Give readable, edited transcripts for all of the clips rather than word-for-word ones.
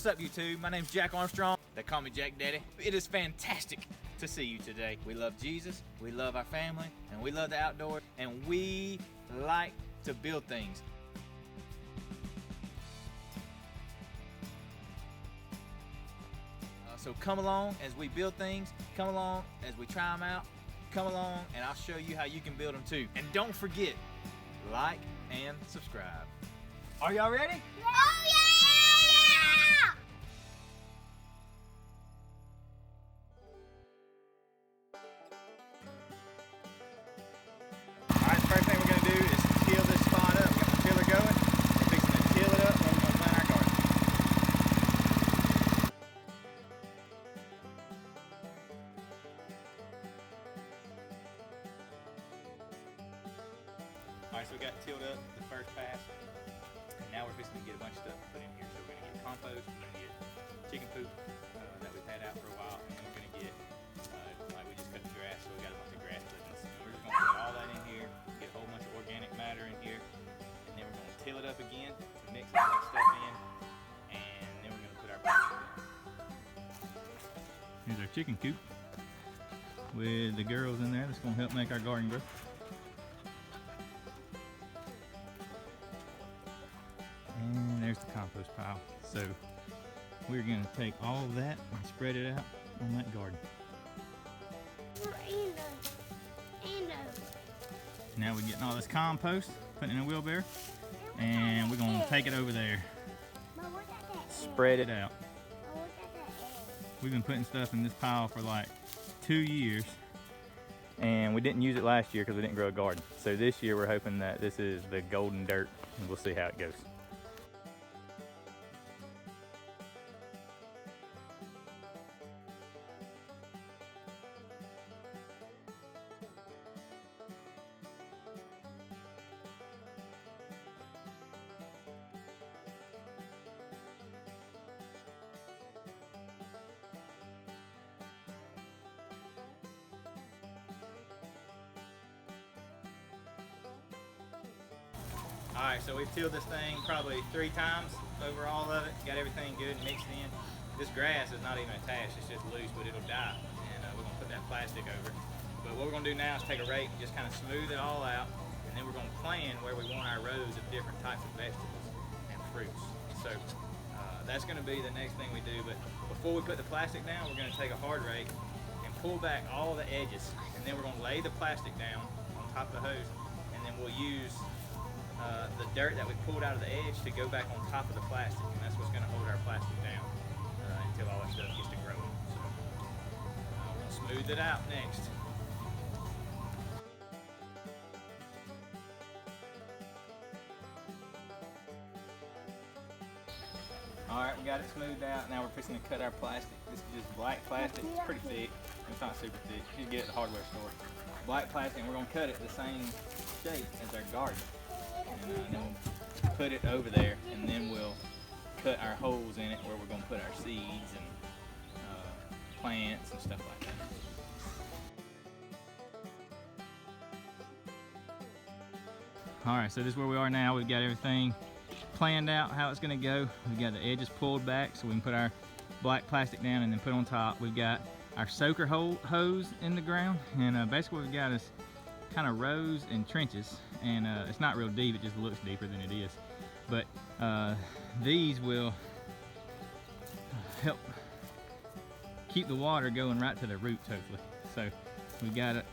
What's up, YouTube? My name's Jack Armstrong. They call me Jack Daddy. It is fantastic to see you today. We love Jesus, we love our family, and we love the outdoors, and we like to build things. So come along as we build things, come along as we try them out, come along and I'll show you how you can build them too. And don't forget, like and subscribe. Are y'all ready? Oh yeah! Alright, the first thing we're going to do is till this spot up. We got the tiller going. We're fixing to till it up and we're going to plant our garden. Alright, so we got it tilled up the first pass. And now we're fixing to get a bunch of stuff put in here. So we're going to get compost, we're going to get chicken poop that we've had out for a while, and then we're going to get, like we just cut the grass, so we got a bunch of grass clippings. And we're just going to put all that in here, get a whole bunch of organic matter in here, and then we're going to till it up again to mix all that stuff in, and then we're going to put our plastic in. Here's our chicken coop with the girls in there that's going to help make our garden grow. And there's the compost pile. So we're going to take all of that and spread it out on that garden. Now we're getting all this compost, putting it in a wheelbarrow, and we're going to take it over there. Spread it out. We've been putting stuff in this pile for like 2 years, and we didn't use it last year because we didn't grow a garden. So this year we're hoping that this is the golden dirt, and we'll see how it goes. Alright, so we've tilled this thing probably 3 times over all of it, got everything good and mixed in. This grass is not even attached, it's just loose, but it'll die. And we're going to put that plastic over it. But what we're going to do now is take a rake and just kind of smooth it all out, and then we're going to plan where we want our rows of different types of vegetables and fruits. So that's going to be the next thing we do. But before we put the plastic down, we're going to take a hard rake and pull back all the edges, and then we're going to lay the plastic down on top of the hose, and then we'll use the dirt that we pulled out of the edge to go back on top of the plastic, and that's what's going to hold our plastic down until all our stuff gets to growing. So we'll smooth it out next. Alright, we got it smoothed out. Now we're fixing to cut our plastic. This is just black plastic. It's pretty thick. It's not super thick. You can get it at the hardware store. Black plastic, and we're going to cut it the same shape as our garden. And then we'll put it over there, and then we'll cut our holes in it where we're going to put our seeds and plants and stuff like that. Alright, so this is where we are now. We've got everything planned out how it's going to go. We've got the edges pulled back so we can put our black plastic down and then put on top. We've got our soaker hose in the ground, and basically what we've got is kind of rows and trenches, and it's not real deep, it just looks deeper than it is, but these will help keep the water going right to the roots, hopefully. So we've got it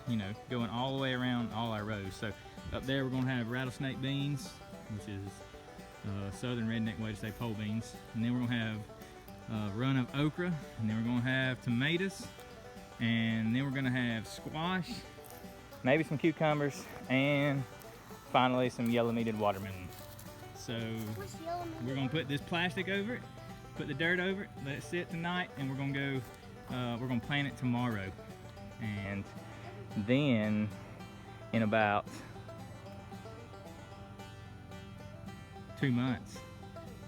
you know, going all the way around all our rows. So up there we're going to have rattlesnake beans, which is southern redneck way to say pole beans, and then we're going to have a run of okra, and then we're going to have tomatoes, and then we're going to have squash, maybe some cucumbers, and finally some yellow meated watermelon. So we're going to put this plastic over it, put the dirt over it, let it sit tonight, and we're going to go, we're going to plant it tomorrow. And then in about 2 months,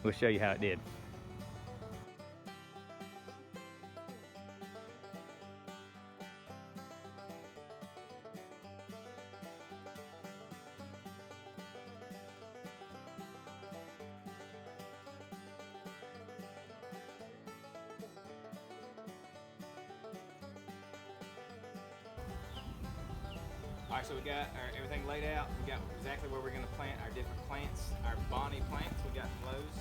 we'll show you how it did. All right, so we got everything laid out. We got exactly where we're going to plant our different plants, our Bonnie plants we got from Lowe's,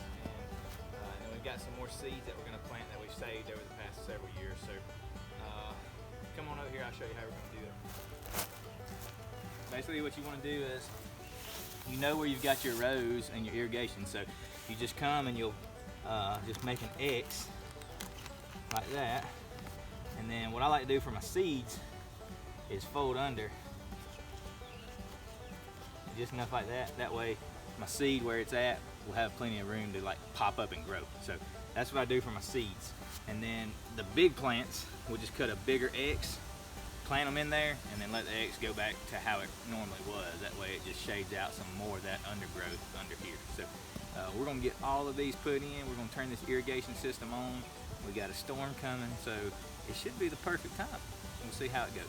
and then we've got some more seeds that we're going to plant that we've saved over the past several years. So come on over here, I'll show you how we're going to do it. Basically what you want to do is, you know where you've got your rows and your irrigation, so you just come and you'll just make an X like that, and then what I like to do for my seeds is fold under just enough like that. That way my seed where it's at will have plenty of room to like pop up and grow. So that's what I do for my seeds. And then the big plants, we'll just cut a bigger X, plant them in there, and then let the X go back to how it normally was. That way it just shades out some more of that undergrowth under here. So we're gonna get all of these put in. We're gonna turn this irrigation system on. We got a storm coming, so it should be the perfect time. We'll see how it goes.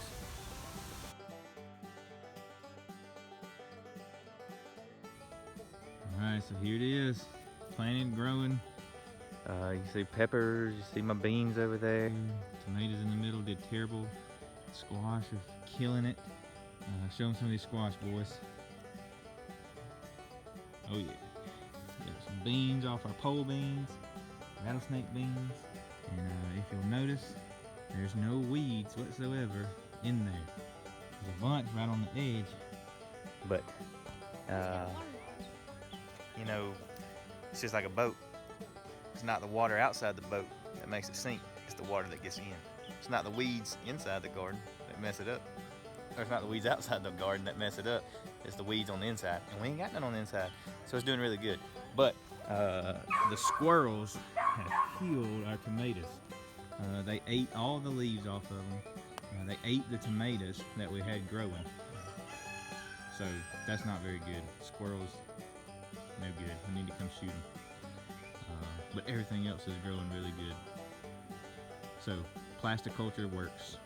All right, so here it is, planted, growing. You see peppers, you see my beans over there. Tomatoes in the middle did terrible. Squash are killing it. Show them some of these squash, boys. Oh yeah. Got some beans off our pole beans, rattlesnake beans. And if you'll notice, there's no weeds whatsoever in there. There's a bunch right on the edge. But, you know, it's just like a boat. It's not the water outside the boat that makes it sink. It's the water that gets in. It's not the weeds inside the garden that mess it up. Or it's not the weeds outside the garden that mess it up. It's the weeds on the inside. And we ain't got none on the inside. So it's doing really good. But the squirrels have killed our tomatoes. They ate all the leaves off of them. They ate the tomatoes that we had growing. So that's not very good. Squirrels, no good. We need to come shoot them. But everything else is growing really good. So plasticulture works.